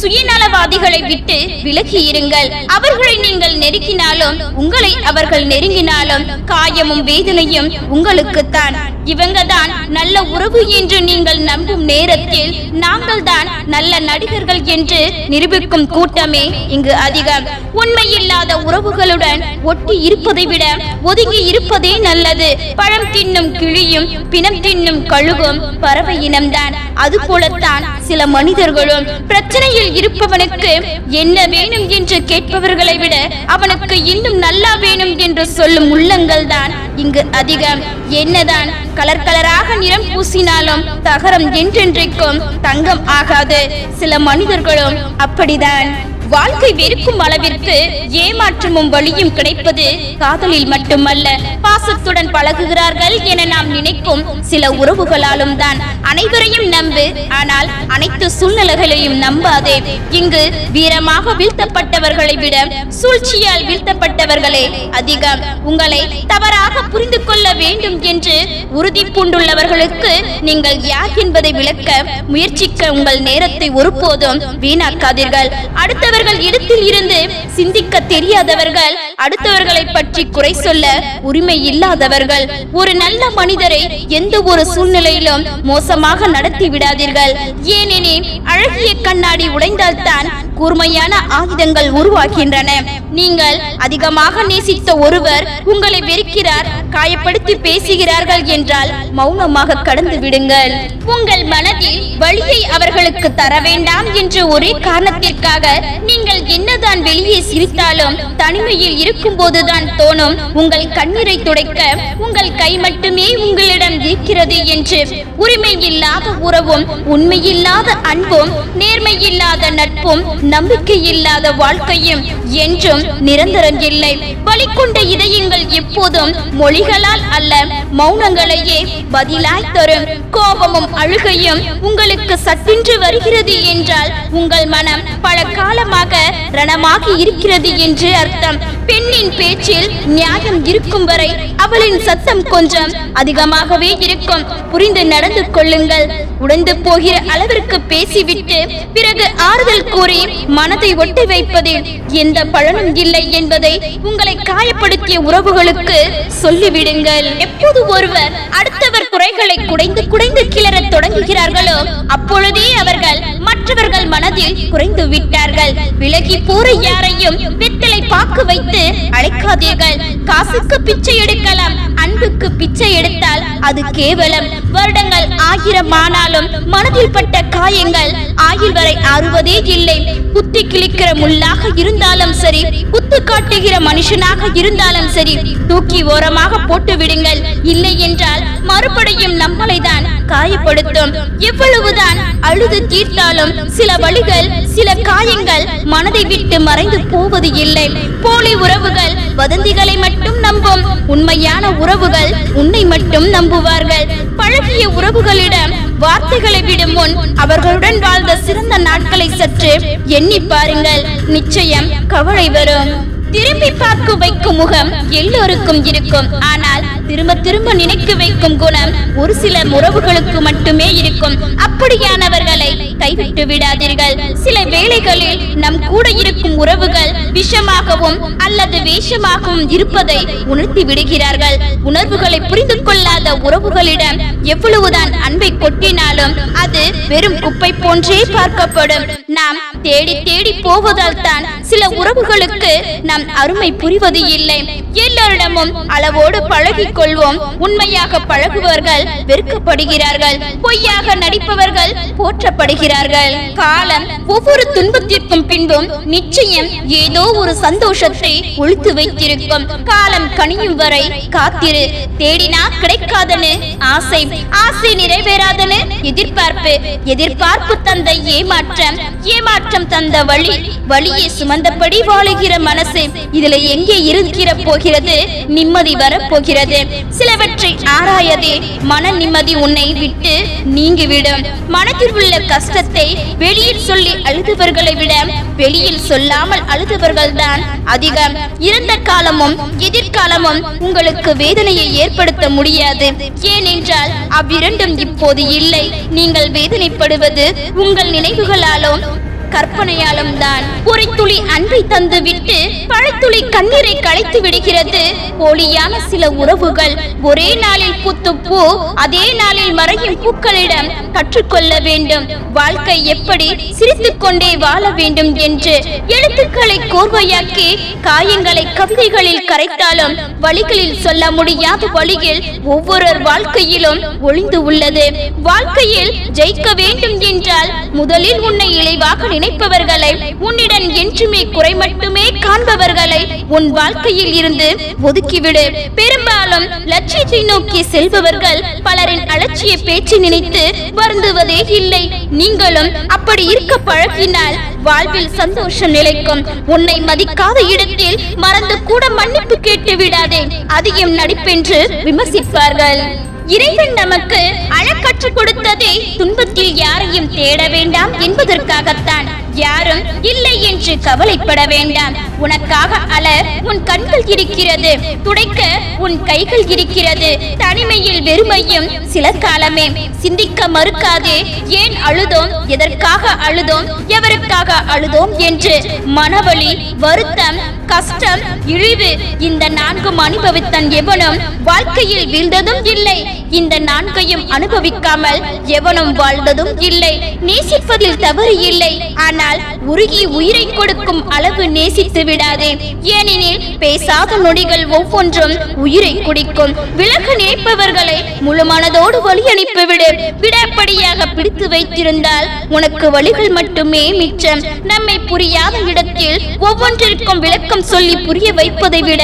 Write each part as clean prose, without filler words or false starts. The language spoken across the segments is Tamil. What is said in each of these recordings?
சுயநலவாதிகளை விட்டு விலகி இருங்கள். அவர்களை நீங்கள் நெருங்கினாலும் உங்களை அவர்கள் நெருங்கினாலும் காயமும் வேதனையும் உங்களுக்குத்தான். இவங்க தான் நல்ல உறவு என்று நீங்கள் நம்பும் நேரத்தில் நாங்கள் தான் நல்ல நடிகர்கள் என்று நிரூபிக்கும் கூட்டமே இங்கு அதிகம். உண்மையில்லாத உறவுகளுடன் ஒட்டி இருப்பதை விட ஒதுங்கி இருப்பதே நல்லது. பழம் தின்னும் கிளியும் பிணம் தின்னும் கழுகும் பறவை இனம்தான். அது போலத்தான் சில மனிதர்களும். பிரச்சனையில் இருப்பவனுக்கு என்ன வேணும் என்று கேட்பவர்களை விட அவனுக்கு இன்னும் நல்லா வேணும் என்று சொல்லும் உள்ளங்கள் தான் இங்கு அதிகம். என்னதான் கலர் கலராக நிறம் பூசினாலும் தகரம் என்றென்றைக்கும் தங்கம் ஆகாது. சில மனிதர்களும் அப்படிதான். வாழ்க்கை வெறுக்கும் அளவிற்கு ஏமாற்றமும் வழியும் கிடைப்பது காதலில் மட்டுமல்ல, பாசத்துடன் பழகுகிறார்கள் என நாம் நினைக்கும் சில உறவுகளாலும் தான். அனைவரையும் நம்பு, ஆனால் அனைத்து சூழ்நிலைகளையும் நம்பாதே. இங்கு வீரமாக வீழ்த்தப்பட்டவர்களை விட சூழ்ச்சியால் வீழ்த்தப்பட்டவர்களே அதிகம். உங்களை தவறாக புரிந்து கொள்ள வேண்டும் என்று உறுதி பூண்டுள்ளவர்களுக்கு நீங்கள் யார் என்பதை விளக்க முயற்சிக்க உங்கள் நேரத்தை ஒருபோதும் வீணாக்காதீர்கள். அடுத்தவர்கள் இடத்தில் இருந்து சிந்திக்க தெரியாதவர்கள், அடுத்தவர்களை பற்றி குறை சொல்ல உரிமை இல்லாதவர்கள். ஒரு நல்ல மனிதரை எந்த ஒரு சூழ்நிலையிலும் மோசமாக நடத்தி விடாதீர்கள். ஏனெனில் அழகிய கண்ணாடி உடைந்தால்தான் கூர்மையான ஆயுதங்கள் உருவாகின்றன. நீங்கள் அதிகமாக நேசித்த ஒருவர் உங்களை வெறுக்கிறார், காயப்படுத்தி பேசுகிறார்கள் என்றால் மௌனமாக கடந்து விடுங்கள். உங்கள் மனதில் வலியை அவர்களுக்கு தர வேண்டாம் என்ற ஒரே காரணத்திற்காக நீங்கள் என்னதான் வெளியே சிரித்தாலும் தனிமையில் இருக்கும் போதுதான் தோணும் உங்கள் கண்ணீரை துடைக்க உங்கள் கை மட்டுமே உங்களிடம் இருக்கிறது என்று. உரிமை இல்லாத உறவும், உண்மையில்லாத அன்பும், நேர்மை இல்லாத நட்பும், நம்பிக்கை இல்லாத வாழ்க்கையும் என்றும் நிரந்தரம் இல்லை. வலி கொண்ட இதயங்கள் எப்போதும் மொழிகளால் அல்ல மௌனங்களையே பதிலாய் தரும். கோபமும் அழுகையும் உங்களுக்கு சட்டென்று வருகிறது என்றால் உங்கள் மனம் பல காலமாக ரணமாகி இருக்கிறது என்று அர்த்தம். பெண்ணின் பேச்சில் நியாயம் இருக்கும் வரை அவளின் சத்தம் கொஞ்சம் அதிகமாகவே இருக்கும். புரிந்து நடந்து கொள்ளுங்கள். உடைந்து போகிற அளவிற்கு பேசிவிட்டு பிறகு ஆறுதல் கூறி மனதை ஒட்டி வைப்பதில் எந்த பலனும் இல்லை என்பதை உங்களை காயப்படுத்திய உறவுகளுக்கு சொல்லிவிடுங்கள். எப்போது ஒருவர் அடுத்தவர் குறைகளை குடைந்து குடைந்து கிளற தொடங்குகிறார்களோ அப்பொழுதே அவர்கள் மற்றவர்கள் மனதில் குறைந்து விட்டார்கள். விலகி போற யாரையும் வெத்தலை பாக்கு வைத்து அழைக்காதீர்கள். காசுக்கு பிச்சை எடுக்கலாம், அன்புக்கு பிச்சை எடுத்தால் அது கேவலம். வருடங்கள் 1000 ஆனாலும் மனதில் பட்ட காயங்கள் ஆயுள் வரை ஆறுவதே இல்லை. குத்தி கிழிக்கிற முள்ளாக இருந்தாலும் சரி, குத்து காட்டுகிற மனுஷனாக இருந்தாலும் சரி, தூக்கி ஓரமாக போட்டு விடுங்கள். இல்லை என்றால் மறுபடியும் நம்மளை தான் காயப்படுத்தும். எவ்வளவுதான் அழுது தீர்த்தாலும் சில வலிகள், சில காயங்கள் மனதை விட்டு மறைந்து போவது இல்லை. போலி உறவுகள் வதந்திகளை மட்டும் நம்பும். உண்மையான உறவுகள் உன்னை மட்டும் நம்புவார்கள். பழகிய உறவுகளிடம் வார்த்தைகளை விடும் முன் அவர்களுடன் வாழ்ந்த சிறந்த நாட்களை சற்று எண்ணி பாருங்கள். நிச்சயம் கவலை வரும். திரும்பி பார்க்க வைக்கும் முகம் எல்லோருக்கும் இருக்கும். ஆனால் திரும்ப திரும்ப நினைக்க வைக்கும் குணம் ஒரு சில உறவுகளுக்கு மட்டுமே இருக்கும். அப்படியானவர்களை கைவிட்டு விடாதீர்கள். சில வேளைகளில் நம் கூட இருக்கும் உறவுகள் விஷமாகவும் அல்லது வேஷமாகவும் இருப்பதை உணர்த்தி விடுகிறார்கள். உணர்வுகளை புரிந்து கொள்ளாத உறவுகளிடம் எவ்வளவுதான் அன்பை கொட்டினாலும் அது வெறும் குப்பை போன்றே பார்க்கப்படும். நாம் தேடி தேடி போவதால் தான் சில உறவுகளுக்கு நம் அருமை புரிவது இல்லை. எல்லோரிடமும் அளவோடு பழகிக் கொள்வோம். உண்மையாக பழகுவர்கள் வெறுக்கப்படுகிறார்கள், பொய்யாக நடிப்பவர்கள் போற்றப்படுகிறார்கள். காலம் ஒவ்வொரு துன்பத்திற்கும் பின்பும் நிச்சயம் ஏதோ ஒரு சந்தோஷத்தை ஒளித்து வைத்திருக்கும். காலம் கனியும் வரை காத்திரு. தேடினா கிடைக்காதனு ஆசை, ஆசை நிறைவேறாதனு எதிர்பார்ப்பு, எதிர்பார்ப்பு தந்த ஏமாற்றம், ஏமாற்றம் தந்த வழி, வழியை சுமந்தபடி வாழுகிற மனசு. இதுல எங்கே இருக்கிற போகிறது நிம்மதி வரப்போகிறது? சிலவற்றை ஆராயதே மன நிம்மதி உன்னை விட்டு நீங்கிவிடும். மனத்தில் உள்ள கஷ்டத்தை வெளியில் சொல்லி அழுதவர்களை விட வெளியில் சொல்லாமல் அழுதவர்கள் தான் அதிகம். இறந்த காலமும் எதிர்காலமும் உங்களுக்கு வேதனையை ஏற்படுத்த முடியாது. ஏனென்றால் அவ்விரண்டும் இப்போது இல்லை. நீங்கள் வேதனைப்படுவது உங்கள் நினைவுகளாலும் கற்பனையாலும் தான். ஒரு துளி அன்பை தந்து விட்டு பழத்துளி கண்ணீரை களைத்து விடுகிறது. போலியான சில உறவுகள் ஒரே நாளில் பூத்து பூ அதே நாளில் மறையும் பூக்களிடம் கற்றுக்கொள்ள வேண்டும். வாழ்க்கை எப்படி சிரித்துக் கொண்டே வாழ வேண்டும் என்று எழுத்துக்களை கோர்வையாக்கி காயங்களை கவிதைகளில் கரைத்தாலும் வழிகளில் சொல்ல முடியாத வழியில் ஒவ்வொரு வாழ்க்கையிலும் ஒளிந்து உள்ளது. வாழ்க்கையில் ஜெயிக்க வேண்டும் என்றால் முதலில் உன்னை இளைவாக நினைப்பவர்களை, உன்னிடம் என்றுமே குறை மட்டுமே காண்பவர்களை உன் வாழ்க்கையில் இருந்து ஒதுக்கிவிடு. பெரும்பாலும் லட்சியத்தை நோக்கி செல்பவர்கள் பலரின் அலட்சிய பேச்சு நினைத்து வருந்துவதே இல்லை. நீங்களும் அப்படி இருக்க பழகினால் வாழ்வில் சந்தோஷம் நிலைக்கும். உன்னை மதிக்காத இடத்தில் மறந்து கூட மன்னிப்பு கேட்டு விடாதே. அதிகம் நடிப்பென்று விமர்சிப்பார்கள். இறைவன் நமக்கு அழ கற்றுக் கொடுத்ததே துன்பத்தில் யாரையும் தேட வேண்டாம் என்பதற்காகத்தான். யாரும் இல்லை என்று கவலைப்பட வேண்டாம். உனக்காக அழ உன் கண்கள் இருக்கிறது, துடைக்க உன் கைகள் இருக்கிறது. தனிமையில் வெறுமையும் சில காலமே. சிந்திக்க மறுக்காதே. ஏன் அழுதோம், எதற்காக அழுதோம், எவருக்காக அழுதோம் என்று. மனவலி, வருத்தம், கஷ்டம், இழிவு இந்த 4 அனுபவித்தன் எவனும் வாழ்க்கையில் வீழ்ந்ததும் இல்லை. இந்த 4ஐயும் அனுபவிக்காமல் எவனும் வாழ்ந்ததும் இல்லை. நேசிப்பதில் தவறு இல்லை, ஆனால் உருகி உயிரை கொடுக்கும் அளவு நேசித்து விடாதே. ஏனெனில் பேசாத நொடிகள் ஒவ்வொன்றும் உயிரை குடிக்கும். விலக நினைப்பவர்களை முழு மனதோடு வழி அனுப்பிவிடு. விடாப்படியாக பிடித்து வைத்திருந்தால் உனக்கு வழிகள் மட்டுமே மிச்சம். நம்மை புரியாத இடத்தில் ஒவ்வொன்றிற்கும் விளக்கம் சொல்லி புரிய வைப்பதை விட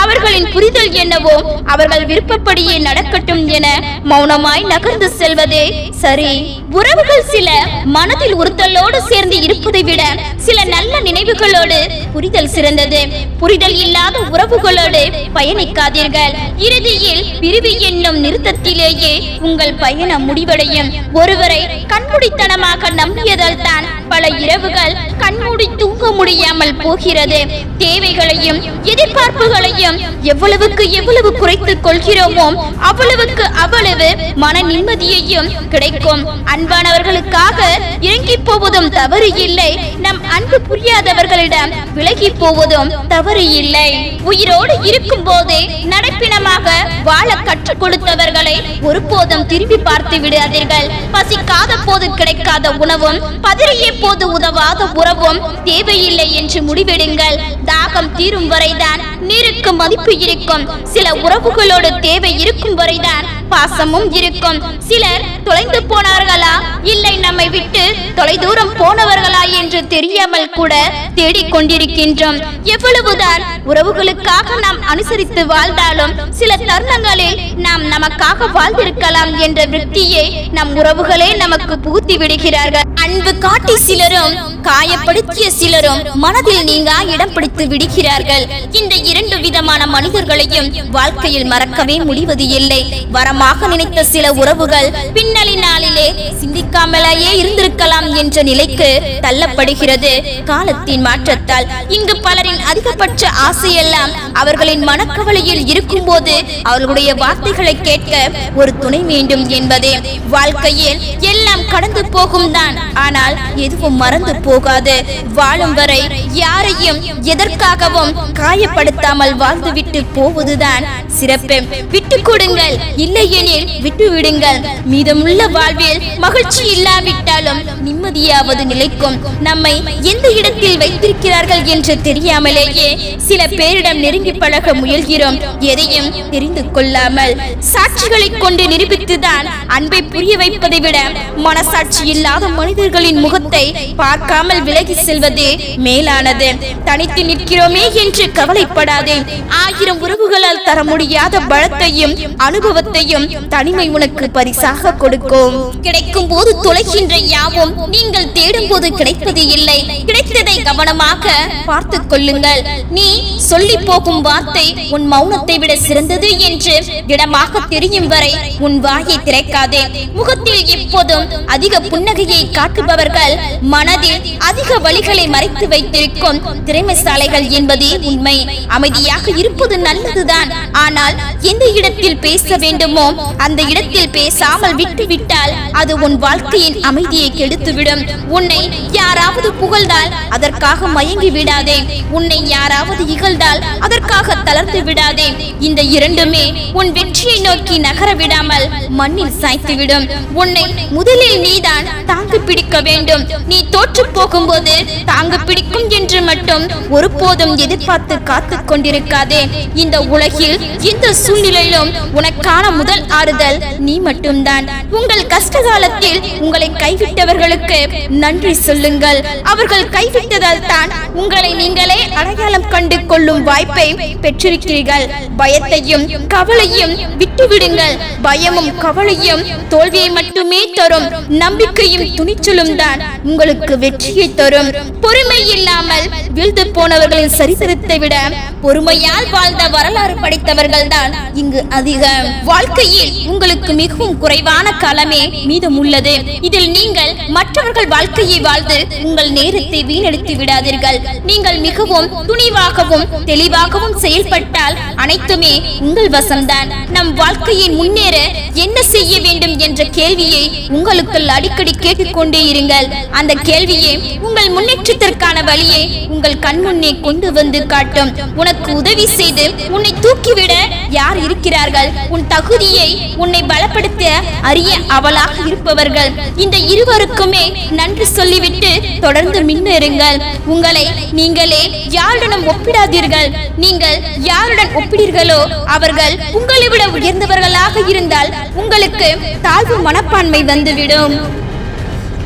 அவர்களின் புரிதல் என்னவோ அவர்கள் விருப்பப்படியே நடக்கட்டும் என மௌனமாய் நகர்ந்து செல்வதே சரி. உறவுகள் சில மனதில் உறுத்தலோடு சேர்ந்து இருப்பதை விட சில நல்ல நினைவுகளோடு புரிதல் சிறந்தது. புரிதல் இல்லாத உறவுகளோடு பயணிக்காதீர்கள். இறுதியில் பிரிவு என்னும் நிறுத்தத்திலேயே உங்கள் பயணம் முடிவடையும். ஒருவரை கண்மூடித்தனமாக நம்பியதால் தான் பல இரவுகள் கண்மூடி தூங்க முடியாமல் போகிறது. தேவைகளையும் எதிர்பார்ப்புகளையும் எவ்வளவுக்கு எவ்வளவு குறைத்துக் கொள்கிறோமோ அவ்வளவுக்கு அவ்வளவு மன நிம்மதியையும் கிடைக்கும். அன்பானவர்களுக்காக இறங்கி போவதும் தவறு இல்லை. நம் அன்பு புரியாதவர்களிடம் விலகி போவதும் தவறு இல்லை. உயிரோடு இருக்கும் போதே நடைப்பிணமாக வாழ கற்றுக் கொடுத்தவர்களை ஒருபோதும் திரும்பி பார்த்து விடாதீர்கள். பசிக்காத போது கிடைக்காத உணவும் பதறிய போது உதவாத உறவும் தேவையில்லை என்று முடிவெடுங்கள். தாகம் தீரும் வரைதான் நீருக்கு மதிப்பு இருக்கும். சில உறவுகளோடு தேவை இருக்கும் வரைதான் பாசமும் இருக்கும். சிலர் தொலைந்து போனார்களா, இல்லை நம்மை விட்டு தொலைதூரம் போனவர்களா என்று தெரியாமல் கூட தேடிக்கொண்டிருக்கின்றோம். எவ்வளவுதான் உறவுகளுக்காக நாம் அனுசரித்து வாழ்ந்தாலும் சில தருணங்களில் நாம் நமக்காக வாழ்ந்திருக்கலாம் என்ற விருத்தியை நம் உறவுகளே நமக்கு புகுத்தி விடுகிறார்கள். அன்பு காட்டி சிலரும் காயப்படுத்திய சிலரும் மனதில் நீங்க இடம் பிடித்து விடுகிறார்கள். இந்த 2 விதமான மனிதர்களையும் வாழ்க்கையில் மறக்கவே முடிவது இல்லை. வரமாக நினைத்த சில உறவுகள் பின்னலி நாளிலே சிந்திக்காமலேயே இருந்திருக்கலாம் என்ற நிலைக்கு தள்ளப்படுகிறது காலத்தின் மாற்றத்தால். இங்கு பலரின் அதிகபட்ச ஆசையெல்லாம் அவர்களின் மனக்கவலையில் இருக்கும் போது அவர்களுடைய வார்த்தைகளை கேட்க ஒரு துணை வேண்டும் என்பதே. வாழ்க்கையில் எல்லாம் கடந்து போகும் தான், ஆனால் எதுவும் மறந்து போகாது. வாழும் வரை யாரையும் எதற்காகவும் காயப்படுத்தாமல் வாழ்ந்துவிட்டு போவதுதான் சிறப்பு. விட்டு கொடுங்கள், இல்லையெனில் விட்டு விடுங்கள். மீதமுள்ள வாழ்வில் மகிழ்ச்சி இல்லாவிட்டாலும் நிம்மதியாவது நிலைக்கும். நம்மை எந்த இடத்தில் வைத்திருக்கிறார்கள் என்று தெரியாமலேயே சில பேரிடம் நெருங்கி பழக முயல்கிறோம். எதையும் தெரிந்து கொள்ளாமல் சாட்சிகளை கொண்டு நிரூபித்துதான் அன்பை புரிய வைப்பதை விட மனசாட்சி இல்லாத மனிதர்களின் முகத்தை பார்க்காமல் விலகி செல்வதே மேலானது. தனித்து நிற்கிறோமே என்று கவலைப்படாதே. 1000 உறவுகளால் தர முடியாத பலத்தையும் அனுபவத்தையும் தனிமை உனக்கு பரிசாக கொடுக்கும். கிடைக்கும் போது தொலைகின்ற யாவும் நீங்கள் தேடும் போது கிடைப்பது இல்லை. கிடைத்ததை கவனமாக பார்த்துக் கொள்ளுங்கள். நீ சொல்லி போகும் வார்த்தை உன் மௌனத்தை விட சிறந்தது என்று திடமாக தெரியும் வரை உன் வாயை திறக்காதே. முகத்தில் எப்போதும் அதிக புன்னகையை காட்டுபவர்கள் மனதில் அதிக வலிகளை மறைத்து வைத்திருக்கும் திறமைசாலைகள் என்பதே உண்மை. அமைதியாக இருப்பது நல்லதுதான், ஆனால் எந்த இடத்தில் பேச வேண்டுமோ அந்த இடத்தில் பேசாமல் விட்டுவிட்டால் அது உன் வாழ்க்கையின் அமைதியை கெடுத்துவிடும். உன்னை யாராவது புகழ்ந்தால் அதற்காக மயங்கி விடாதே. உன்னை யாராவது இகழ்ந்தால் அதற்காக தளர்ந்து விடாதே. இந்த இரண்டுமே உன் வெற்றியை நோக்கி நகர விடாமல் மண்ணில் சாய்த்துவிடும். உன்னை முதலில் நீதான் தாங்கு பிடிக்க வேண்டும். நீ தோற்று போகும்போது தாங்கு பிடிக்கும் என்று மட்டும் ஒருபோதும் எதிர்பார்த்து காத்து கொண்டிருக்காதே. இந்த உலகில் எந்த சூழ்நிலையிலும் உனக்கான முதல் ஆறுதல் நீ மட்டும்தான். உங்கள் கஷ்ட காலத்தில் உங்களை கைவிட்டவர்களுக்கு நன்றி சொல்லுங்கள். அவர்கள் கைவிட்டதால் தான் உங்களை நீங்களே அடையாளம் கண்டு கொள்ளும் வாய்ப்பை பெற்றிருக்கிறீர்கள். பயத்தையும் கவலையும் விட்டுவிடுங்கள். பயமும் கவலையும் தோல்வியை மட்டுமே தரும். நம்பிக்கையும் துணிச்சலும் தான் உங்களுக்கு வெற்றியை தரும். பொறுமை இல்லாமல் வீழ்ந்து போனவர்களின் சரித்திரத்தை விட பொறுமையால் வாழ்ந்த வரலாறு படைத்தவர்கள் தான் இங்கு அதிகம். வாழ்க்கையில் உங்களுக்கு மிகவும் குறைவான காலமே மீதம் உள்ளது. இதில் நீங்கள் மற்றவர்கள் வாழ்க்கையை வாழ்ந்து உங்கள் நேரத்தை வீணடித்து விடாதீர்கள். நீங்கள் மிகவும் துணிவாகவும் தெளிவாகவும் செயல்பட்டால் அனைத்துமே உங்கள் வசம்தான். நம் வாழ்க்கையை முன்னேற என்ன செய்ய வேண்டும் என்ற கேள்வியை உங்களுக்குள் அடிக்கடி கேட்டுக்கொண்டே இருங்கள். அந்த கேள்வியை உங்கள் முன்னேற்றத்திற்கான வழியை உங்கள் கண்முன்னே கொண்டு வந்து காட்டும். உனக்கு உதவி செய்து உன்னை தூக்கிவிட யார் இருக்கிறார்கள்? உன் தகுதியை உன்னை பலப்படுத்த அறிய அவளாக இருப்பவர்கள். இந்த இருவருக்குமே நன்றி சொல்லிவிட்டு தொடர்ந்து முன்னேறுங்கள். உங்களை நீங்களே யாருடனும் ஒப்பிடாதீர்கள். நீங்கள் யாருடன் ஒப்பிடுகிறீர்களோ அவர்கள் உங்களை விட உயர்ந்தவர்களாக இருந்தால் உங்களுக்கு தாழ்வு மனப்பான்மை வந்துவிடும்.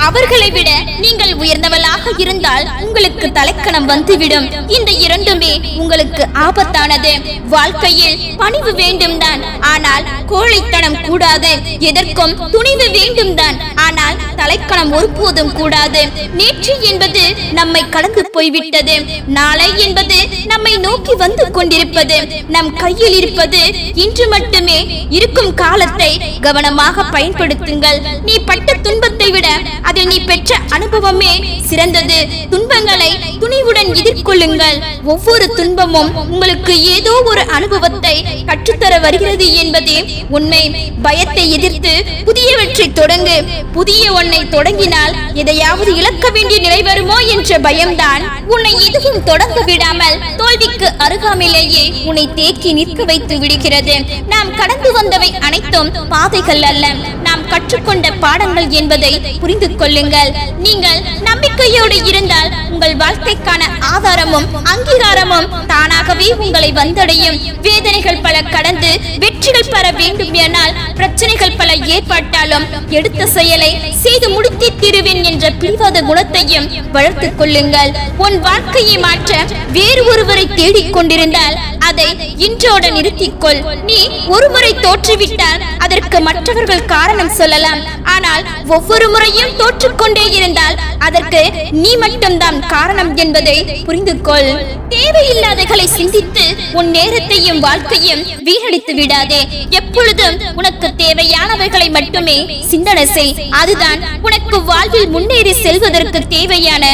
அவர்களை விட நீங்கள் உயர்ந்தவளாக இருந்தால் உங்களுக்கு தலைக்கணம் வந்துவிடும். இந்த இரண்டுமே உங்களுக்கு ஆபத்தானது. வாழ்க்கையில் பணிவு வேண்டும் தான், ஆனால் கோழைத்தனம் கூடாது. எதற்கும் துணிவு வேண்டும் தான், ஆனால் தலைக்கணம் ஒருபோதும் கூடாது. நேற்று என்பது நம்மை கடந்து போய்விட்டது. நாளை என்பது நம்மை நோக்கி வந்து கொண்டிருப்பது. நம் கையில் இருப்பது இன்று மட்டுமே. இருக்கும் காலத்தை கவனமாக பயன்படுத்துங்கள். நீ பட்ட துன்பத்தை விட அதில் நீ பெற்ற அனுபவமே சிறந்தது. துன்பங்களை துணிவுடன் எதிர்கொள்ளுங்கள். ஒவ்வொரு துன்பமும் உங்களுக்கு ஏதோ ஒரு அனுபவத்தை கற்றுத்தர வருகிறது என்பதே உண்மை. பயத்தை எதிர்த்து புதியவற்றை தொடங்கு. புதிய ஒன்றை தொடங்கினால் எதையாவது இழக்க வேண்டிய நிலை வருமோ என்ற பயம்தான் உன்னை எதுவும் தொடங்க விடாமல் தோல்விக்கு அருகாமையிலேயே உன்னை தேக்கி நிற்க வைத்து விடுகிறது. நாம் கடந்து வந்தவை அனைத்தும் பாதைகள் அல்ல, நாம் கற்றுக்கொண்ட பாடங்கள் என்பதை புரிந்து கொள்ளுங்கள். நீங்கள் நம்பிக்கையோடு இருந்தால் உங்கள் வாழ்க்கைக்கான ஆதாரமும் அங்கீகாரமும் தானாகவே உங்களை வந்தடையும். வேதனைகள் பல கடந்து வெற்றிகள் பெற வேண்டும் எனால் பிரச்சனைகள் பல ஏற்பட்டாலும் எடுத்த செயலை செய்து முடித்தே தீருவேன் என்ற பிடிவாத குணத்தையும் வளர்த்துக் கொள்ளுங்கள். உன் வாழ்க்கையை மாற்ற வேறு ஒருவரை தேடிக் கொண்டிருந்தால் அதை இன்றோடு நிறுத்திக்கொள். நீ ஒருமுறை தோற்றுவிட்டால் அதற்கு மற்றவர்கள் காரணம் சொல்லலாம். ஆனால் ஒவ்வொரு முறையும் தோற்றுக்கொண்டே இருந்தால் அதற்கு நீ மட்டும்தான் காரணம் என்பதை புரிந்து கொள். தேவையில்லாதகளை சிந்தித்து உன் நேரத்தையும் வாழ்க்கையும் வீணடித்து விடாதே. எப்பொழுதும் உனக்கு தேவையானவைகளை மட்டுமே சிந்தனை செய். அதுதான் உனக்கு வாழ்வில் முன்னேறி செல்வதற்கு தேவையான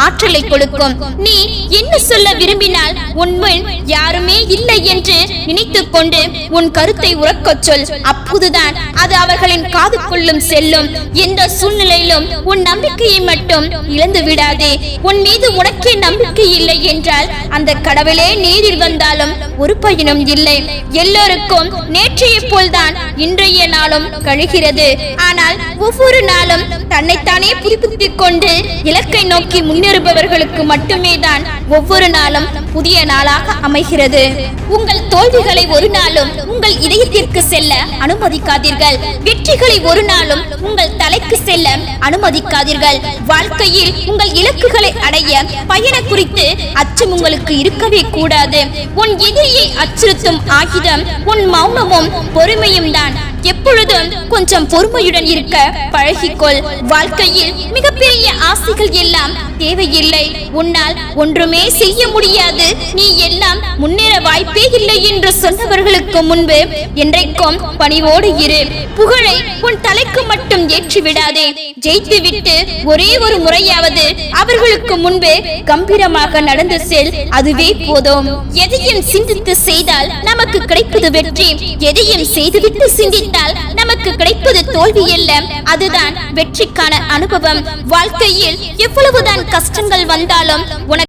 ஆற்றலை கொடுக்கும். நீ என்ன சொல்ல விரும்பினால் உன்முன் யாருமே இல்லை என்று நினைத்துக் கொண்டு உன் கருத்தை உறக்கச் சொல். அப்போதுதான் அது அவர்களின் காதுக்குள்ளும் செல்லும். எந்த சூழ்நிலையிலும் உன் நம்பிக்கையை மட்டும் இழந்து விடாதே. உன் மீது உனக்கே நம்பிக்கை இல்லை என்றால் அந்த கடவுளே நேரில் வந்தாலும் ஒரு பயனும் இல்லை. எல்லோருக்கும் நேற்றைய போல்தான் இன்றைய நாளும் கழிகிறது. ஆனால் ஒவ்வொரு நாளும் தன்னைத்தானே புதுப்பித்துக் கொண்டு இலக்கை நோக்கி முன்னேறுபவர்களுக்கு மட்டுமே தான் ஒவ்வொரு நாளும் புதிய நாளாக அமைகிறது. உங்கள் தோல்விகளை ஒரு நாளும் உங்கள் இதயத்திற்கு செல்ல அனுமதிக்காதீர்கள். வெற்றிகளை ஒரு நாளும் உங்கள் தலைக்கு செல்ல அனுமதிக்காதீர்கள். வாழ்க்கையில் உங்கள் இலக்குகளை அடைய பயண குறித்து அச்சம் உங்களுக்கு இருக்கவே கூடாது. உன் எதிரியை அச்சுறுத்தும் ஆயுதம் உன் மௌனமும் பொறுமையும் தான். எப்பொழுதும் கொஞ்சம் பொறுமையுடன் இருக்க பழகிக்கொள். வாழ்க்கையில் மிகப்பெரிய ஆசைகள் எல்லாம் தேவையில்லை. உன்னால் ஒன்றுமே செய்ய முடியாது, நீ எல்லாம் முன்னேற வாய்ப்பே இல்லை என்று சொன்னவர்களுக்கு முன்பு என்றைக்கும் பணிவோடு இரு. புகழை உன் தலைக்கு மட்டும் ஏற்றி விடாதே. ஜெயித்து விட்டு ஒரே ஒரு முறையாவது அவர்களுக்கு முன்பே கம்பீரமாக நடந்து செல். அதுவே போதும். எதையும் சிந்தித்து செய்தால் நமக்கு கிடைப்பது வெற்றி. எதையும் செய்துவிட்டு சிந்தித்து விட்டால் நமக்கு கிடைப்பது தோல்வி அல்ல, அதுதான் வெற்றிக்கான அனுபவம். வாழ்க்கையில் எவ்வளவுதான் கஷ்டங்கள் வந்தாலும் உனக்கு